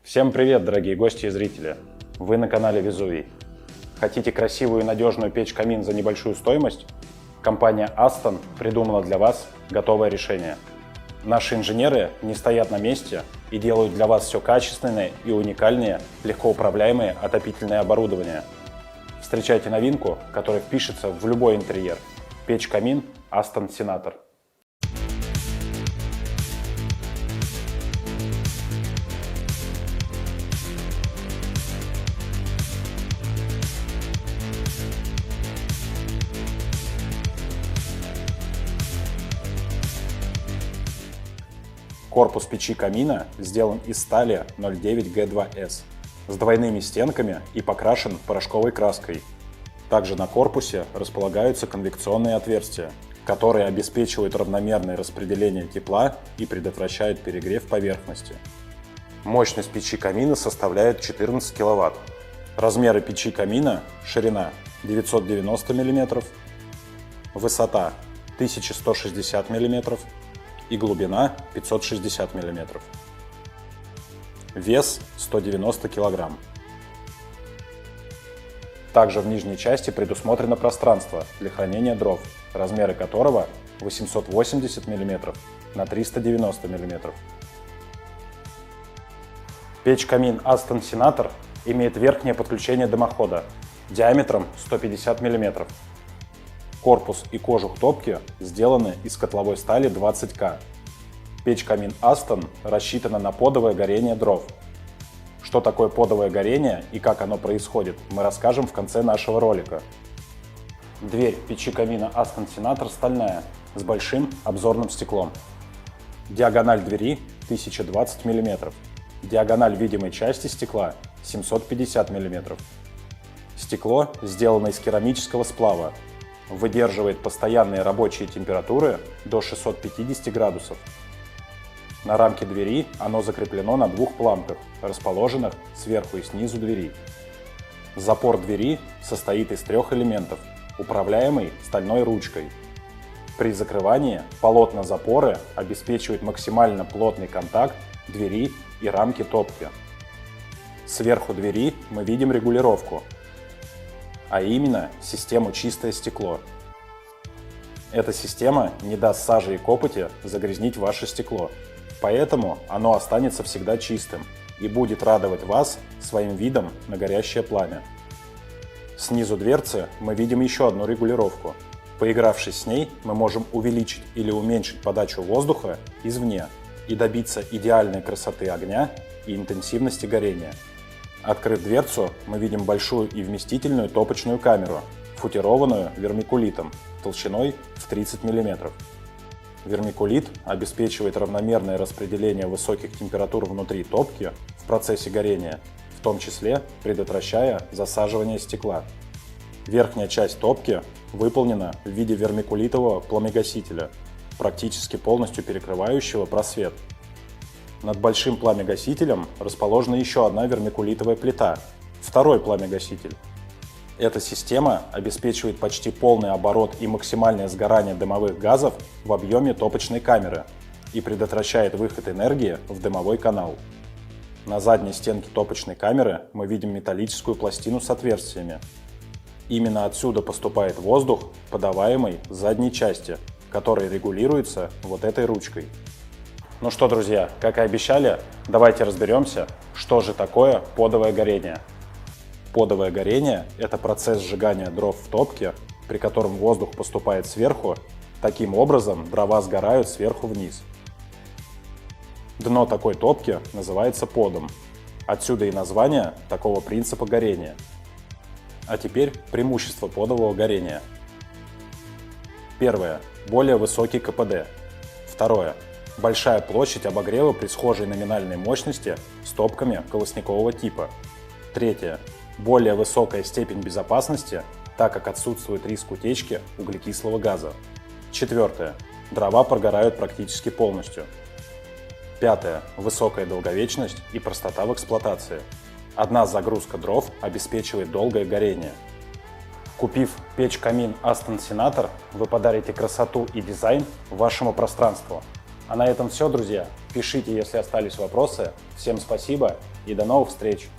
Всем привет, дорогие гости и зрители! Вы на канале Везувий. Хотите красивую и надежную печь-камин за небольшую стоимость? Компания Aston придумала для вас готовое решение. Наши инженеры не стоят на месте и делают для вас все качественное и уникальное, легко управляемое отопительное оборудование. Встречайте новинку, которая впишется в любой интерьер. Печь-камин Aston Senator. Корпус печи камина сделан из стали 09G2S с двойными стенками и покрашен порошковой краской. Также на корпусе располагаются конвекционные отверстия, которые обеспечивают равномерное распределение тепла и предотвращают перегрев поверхности. Мощность печи камина составляет 14 кВт. Размеры печи камина: ширина 990 мм, высота 1160 мм и глубина 560 мм. Вес 190 кг. Также в нижней части предусмотрено пространство для хранения дров, размеры которого 880 мм на 390 мм. Печь-камин Aston Senator имеет верхнее подключение дымохода диаметром 150 мм. Корпус и кожух топки сделаны из котловой стали 20К. Печь-камин Aston рассчитана на подовое горение дров. Что такое подовое горение и как оно происходит, мы расскажем в конце нашего ролика. Дверь печи камина Aston Senator стальная, с большим обзорным стеклом. Диагональ двери 1020 мм. Диагональ видимой части стекла 750 мм. Стекло сделано из керамического сплава. Выдерживает постоянные рабочие температуры до 650 градусов. На рамке двери оно закреплено на двух планках, расположенных сверху и снизу двери. Запор двери состоит из трех элементов, управляемый стальной ручкой. При закрывании полотна запоры обеспечивают максимально плотный контакт двери и рамки топки. Сверху двери мы видим регулировку, а именно систему «Чистое стекло». Эта система не даст саже и копоти загрязнить ваше стекло, поэтому оно останется всегда чистым и будет радовать вас своим видом на горящее пламя. Снизу дверцы мы видим еще одну регулировку. Поигравшись с ней, мы можем увеличить или уменьшить подачу воздуха извне и добиться идеальной красоты огня и интенсивности горения. Открыв дверцу, мы видим большую и вместительную топочную камеру, футированную вермикулитом толщиной в 30 мм. Вермикулит обеспечивает равномерное распределение высоких температур внутри топки в процессе горения, в том числе предотвращая засаживание стекла. Верхняя часть топки выполнена в виде вермикулитового пламегасителя, практически полностью перекрывающего просвет. Над большим пламегасителем расположена еще одна вермикулитовая плита, второй пламегаситель. Эта система обеспечивает почти полный оборот и максимальное сгорание дымовых газов в объеме топочной камеры и предотвращает выход энергии в дымовой канал. На задней стенке топочной камеры мы видим металлическую пластину с отверстиями. Именно отсюда поступает воздух, подаваемый с задней части, который регулируется вот этой ручкой. Ну что, друзья, как и обещали, давайте разберемся, что же такое подовое горение. Подовое горение – это процесс сжигания дров в топке, при котором воздух поступает сверху, таким образом дрова сгорают сверху вниз. Дно такой топки называется подом, отсюда и название такого принципа горения. А теперь преимущества подового горения. Первое – более высокий КПД. Второе – большая площадь обогрева при схожей номинальной мощности с топками колосникового типа. Третье – более высокая степень безопасности, так как отсутствует риск утечки углекислого газа. Четвертое – дрова прогорают практически полностью. Пятое – высокая долговечность и простота в эксплуатации. Одна загрузка дров обеспечивает долгое горение. Купив печь-камин Aston Senator, вы подарите красоту и дизайн вашему пространству. А на этом все, друзья. Пишите, если остались вопросы. Всем спасибо и до новых встреч!